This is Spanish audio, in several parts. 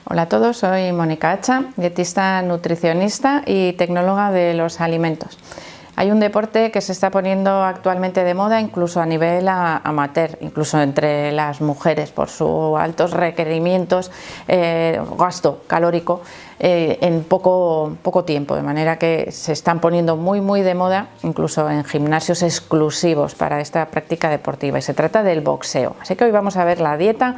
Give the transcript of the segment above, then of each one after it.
Hola a todos, soy Mónica Hacha, dietista, nutricionista y tecnóloga de los alimentos. Hay un deporte que se está poniendo actualmente de moda incluso a nivel amateur, incluso entre las mujeres por sus altos requerimientos, gasto calórico en poco tiempo, de manera que se están poniendo muy de moda incluso en gimnasios exclusivos para esta práctica deportiva, y se trata del boxeo. Así que hoy vamos a ver la dieta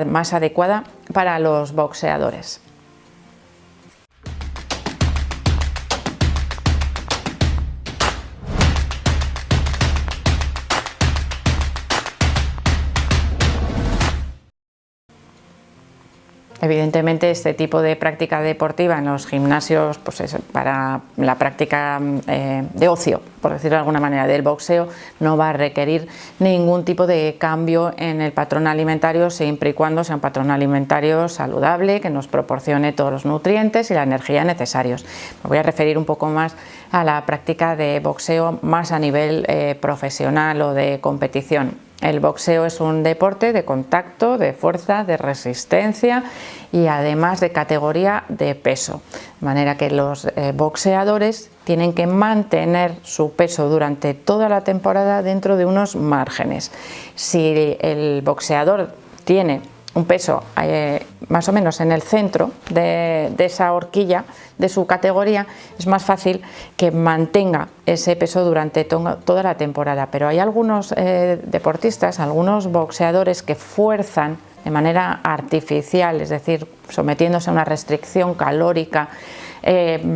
más adecuada para los boxeadores. Evidentemente, este tipo de práctica deportiva en los gimnasios, pues es para la práctica de ocio, por decirlo de alguna manera, del boxeo, no va a requerir ningún tipo de cambio en el patrón alimentario, siempre y cuando sea un patrón alimentario saludable, que nos proporcione todos los nutrientes y la energía necesarios. Me voy a referir un poco más a la práctica de boxeo más a nivel profesional o de competición. El boxeo es un deporte de contacto, de fuerza, de resistencia y además de categoría de peso. De manera que los boxeadores tienen que mantener su peso durante toda la temporada dentro de unos márgenes. Si el boxeador tiene un peso más o menos en el centro de esa horquilla de su categoría, es más fácil que mantenga ese peso durante toda la temporada. Pero hay algunos deportistas, algunos boxeadores que fuerzan de manera artificial, es decir, sometiéndose a una restricción calórica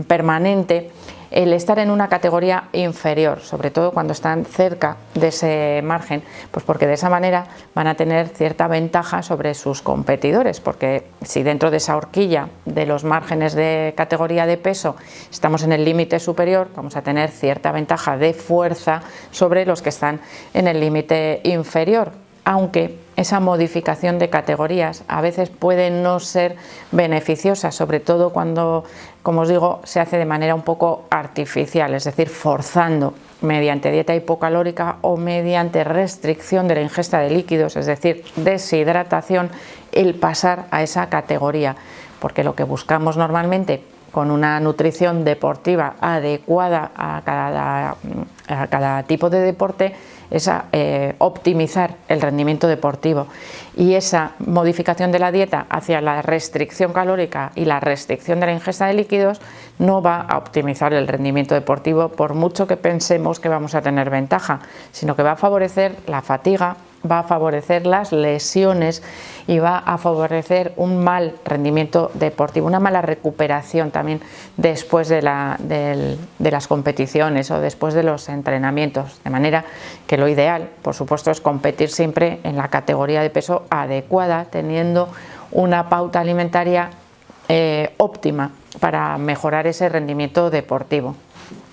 permanente, el estar en una categoría inferior, sobre todo cuando están cerca de ese margen, pues porque de esa manera van a tener cierta ventaja sobre sus competidores, porque si dentro de esa horquilla de los márgenes de categoría de peso estamos en el límite superior, vamos a tener cierta ventaja de fuerza sobre los que están en el límite inferior, aunque esa modificación de categorías a veces puede no ser beneficiosa, sobre todo cuando, como os digo, se hace de manera un poco artificial, es decir, forzando mediante dieta hipocalórica o mediante restricción de la ingesta de líquidos, es decir, deshidratación, el pasar a esa categoría, porque lo que buscamos normalmente con una nutrición deportiva adecuada a cada tipo de deporte es optimizar el rendimiento deportivo, y esa modificación de la dieta hacia la restricción calórica y la restricción de la ingesta de líquidos no va a optimizar el rendimiento deportivo por mucho que pensemos que vamos a tener ventaja, sino que va a favorecer la fatiga, va a favorecer las lesiones y va a favorecer un mal rendimiento deportivo, una mala recuperación también después de las competiciones o después de los entrenamientos. De manera que lo ideal, por supuesto, es competir siempre en la categoría de peso adecuada, teniendo una pauta alimentaria óptima para mejorar ese rendimiento deportivo.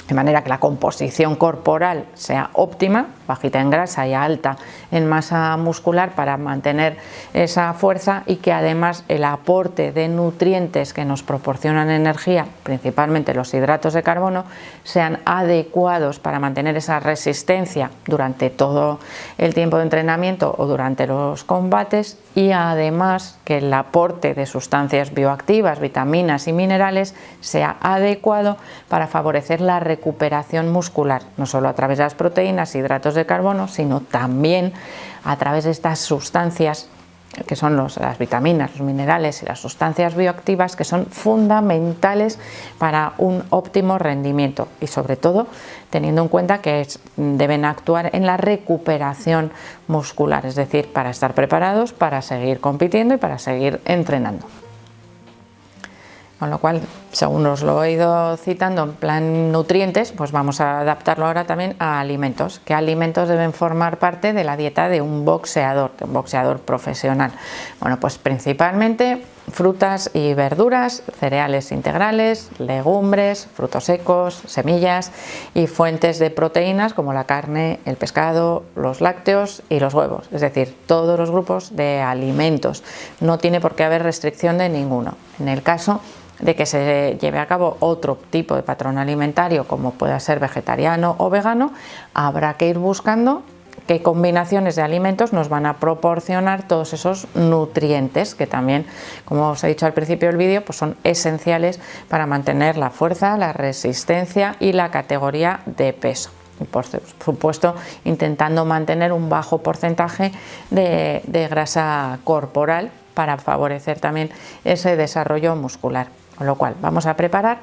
De manera que la composición corporal sea óptima, bajita en grasa y alta en masa muscular para mantener esa fuerza, y que además el aporte de nutrientes que nos proporcionan energía, principalmente los hidratos de carbono, sean adecuados para mantener esa resistencia durante todo el tiempo de entrenamiento o durante los combates, y además que el aporte de sustancias bioactivas, vitaminas y minerales sea adecuado para favorecer la recuperación muscular, no solo a través de las proteínas y hidratos de carbono, sino también a través de estas sustancias que son las vitaminas, los minerales y las sustancias bioactivas, que son fundamentales para un óptimo rendimiento, y sobre todo teniendo en cuenta que deben actuar en la recuperación muscular, es decir, para estar preparados para seguir compitiendo y para seguir entrenando. Con lo cual, según os lo he ido citando en plan nutrientes, pues vamos a adaptarlo ahora también a alimentos. ¿Qué alimentos deben formar parte de la dieta de un boxeador profesional? Bueno, pues principalmente frutas y verduras, cereales integrales, legumbres, frutos secos, semillas y fuentes de proteínas como la carne, el pescado, los lácteos y los huevos. Es decir, todos los grupos de alimentos. No tiene por qué haber restricción de ninguno. En el caso de que se lleve a cabo otro tipo de patrón alimentario, como pueda ser vegetariano o vegano, habrá que ir buscando qué combinaciones de alimentos nos van a proporcionar todos esos nutrientes que también, como os he dicho al principio del vídeo, pues son esenciales para mantener la fuerza, la resistencia y la categoría de peso. Y por supuesto intentando mantener un bajo porcentaje de grasa corporal para favorecer también ese desarrollo muscular. Con lo cual vamos a preparar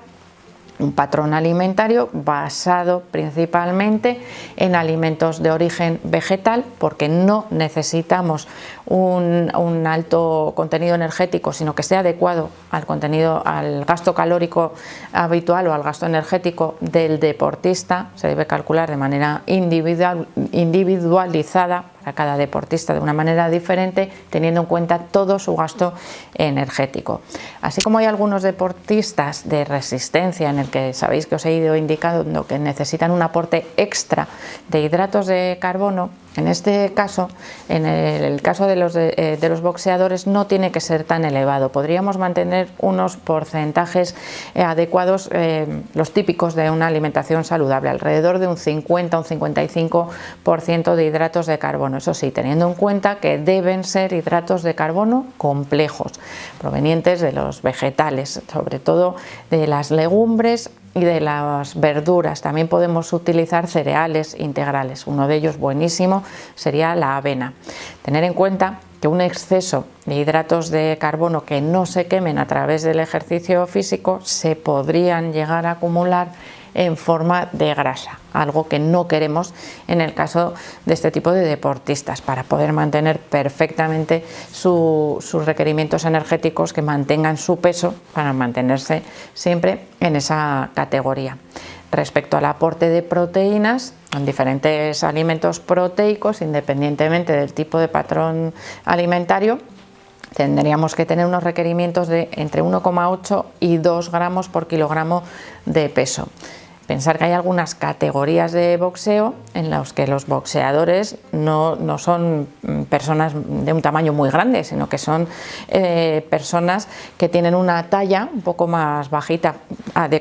un patrón alimentario basado principalmente en alimentos de origen vegetal, porque no necesitamos un alto contenido energético, sino que sea adecuado al contenido, al gasto calórico habitual o al gasto energético del deportista. Se debe calcular de manera individualizada a cada deportista de una manera diferente, teniendo en cuenta todo su gasto energético. Así como hay algunos deportistas de resistencia en el que sabéis que os he ido indicando que necesitan un aporte extra de hidratos de carbono, en este caso, en el caso de los boxeadores, no tiene que ser tan elevado. Podríamos mantener unos porcentajes adecuados, los típicos de una alimentación saludable, alrededor de un 50 o un 55% de hidratos de carbono. Eso sí, teniendo en cuenta que deben ser hidratos de carbono complejos, provenientes de los vegetales, sobre todo de las legumbres y de las verduras. También podemos utilizar cereales integrales. Uno de ellos buenísimo sería la avena. Tener en cuenta que un exceso de hidratos de carbono que no se quemen a través del ejercicio físico se podrían llegar a acumular en forma de grasa, algo que no queremos en el caso de este tipo de deportistas, para poder mantener perfectamente sus requerimientos energéticos, que mantengan su peso para mantenerse siempre en esa categoría. Respecto al aporte de proteínas en diferentes alimentos proteicos, independientemente del tipo de patrón alimentario, tendríamos que tener unos requerimientos de entre 1,8 y 2 gramos por kilogramo de peso. Pensar que hay algunas categorías de boxeo en las que los boxeadores no son personas de un tamaño muy grande, sino que son personas que tienen una talla un poco más bajita,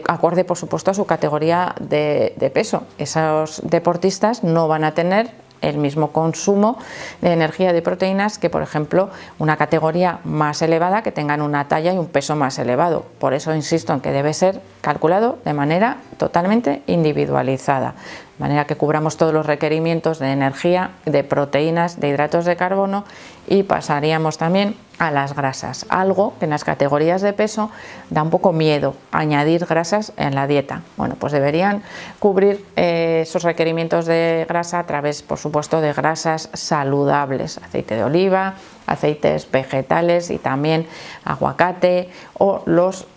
acorde por supuesto a su categoría de peso. Esos deportistas no van a tener el mismo consumo de energía de proteínas que, por ejemplo, una categoría más elevada, que tengan una talla y un peso más elevado. Por eso insisto en que debe ser calculado de manera totalmente individualizada, de manera que cubramos todos los requerimientos de energía, de proteínas, de hidratos de carbono, y pasaríamos también a las grasas, algo que en las categorías de peso da un poco miedo, añadir grasas en la dieta. Bueno, pues deberían cubrir esos requerimientos de grasa a través, por supuesto, de grasas saludables, aceite de oliva, aceites vegetales y también aguacate o los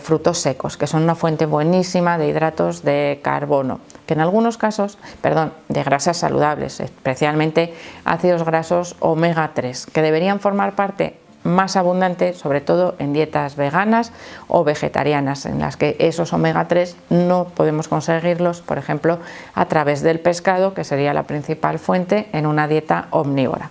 frutos secos, que son una fuente buenísima de hidratos de carbono, que en algunos casos, de grasas saludables, especialmente ácidos grasos omega 3, que deberían formar parte más abundante, sobre todo en dietas veganas o vegetarianas, en las que esos omega 3 no podemos conseguirlos, por ejemplo, a través del pescado, que sería la principal fuente en una dieta omnívora.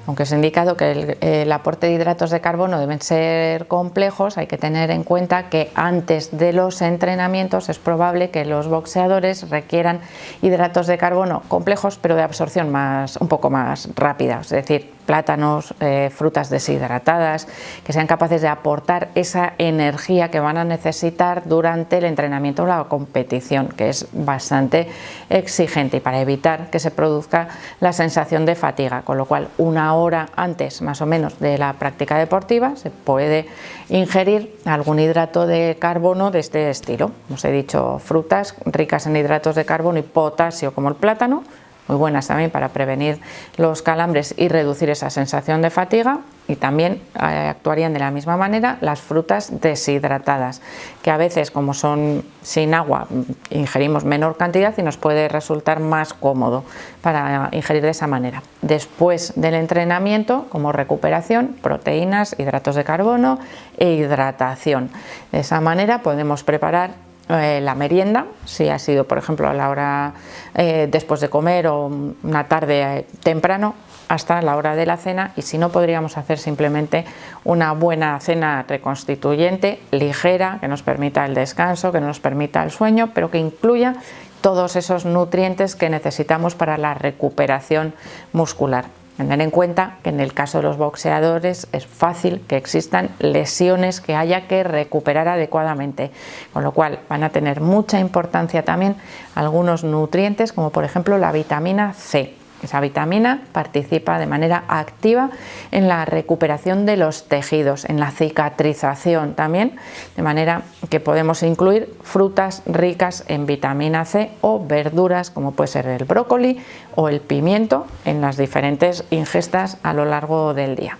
Aunque os he indicado que el aporte de hidratos de carbono deben ser complejos, hay que tener en cuenta que antes de los entrenamientos es probable que los boxeadores requieran hidratos de carbono complejos, pero de absorción un poco más rápida, es decir, plátanos, frutas deshidratadas, que sean capaces de aportar esa energía que van a necesitar durante el entrenamiento o la competición, que es bastante exigente, y para evitar que se produzca la sensación de fatiga, con lo cual una hora antes más o menos de la práctica deportiva se puede ingerir algún hidrato de carbono de este estilo. Os he dicho, frutas ricas en hidratos de carbono y potasio, como el plátano, muy buenas también para prevenir los calambres y reducir esa sensación de fatiga, y también actuarían de la misma manera las frutas deshidratadas, que a veces, como son sin agua, ingerimos menor cantidad y nos puede resultar más cómodo para ingerir de esa manera. Después del entrenamiento, como recuperación, proteínas, hidratos de carbono e hidratación. De esa manera podemos preparar la merienda, si ha sido por ejemplo a la hora después de comer o una tarde temprano, hasta la hora de la cena, y si no, podríamos hacer simplemente una buena cena reconstituyente, ligera, que nos permita el descanso, que nos permita el sueño, pero que incluya todos esos nutrientes que necesitamos para la recuperación muscular. Tener en cuenta que en el caso de los boxeadores es fácil que existan lesiones que haya que recuperar adecuadamente, con lo cual van a tener mucha importancia también algunos nutrientes, como por ejemplo la vitamina C. Esa vitamina participa de manera activa en la recuperación de los tejidos, en la cicatrización también, de manera que podemos incluir frutas ricas en vitamina C o verduras como puede ser el brócoli o el pimiento en las diferentes ingestas a lo largo del día.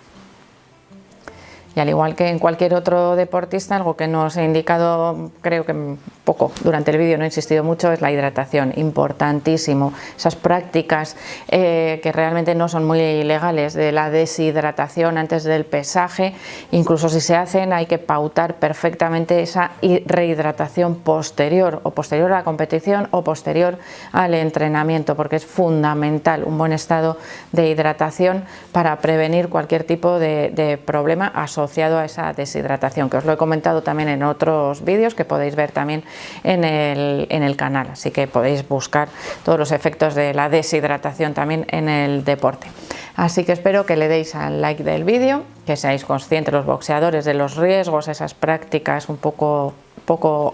Y al igual que en cualquier otro deportista, algo que no os he indicado, creo que poco durante el vídeo, no he insistido mucho, es la hidratación, importantísimo. Esas prácticas que realmente no son muy legales, de la deshidratación antes del pesaje, incluso si se hacen hay que pautar perfectamente esa rehidratación posterior, o posterior a la competición o posterior al entrenamiento, porque es fundamental un buen estado de hidratación para prevenir cualquier tipo de problema asociado a esa deshidratación, que os lo he comentado también en otros vídeos que podéis ver también en el canal, así que podéis buscar todos los efectos de la deshidratación también en el deporte. Así que espero que le deis al like del vídeo, que seáis conscientes los boxeadores de los riesgos, esas prácticas un poco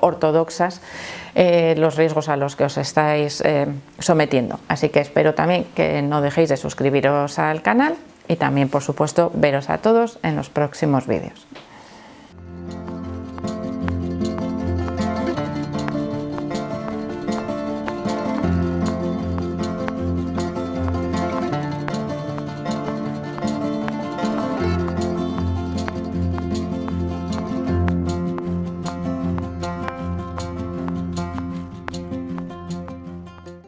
ortodoxas, los riesgos a los que os estáis sometiendo. Así que espero también que no dejéis de suscribiros al canal y también, por supuesto, veros a todos en los próximos vídeos.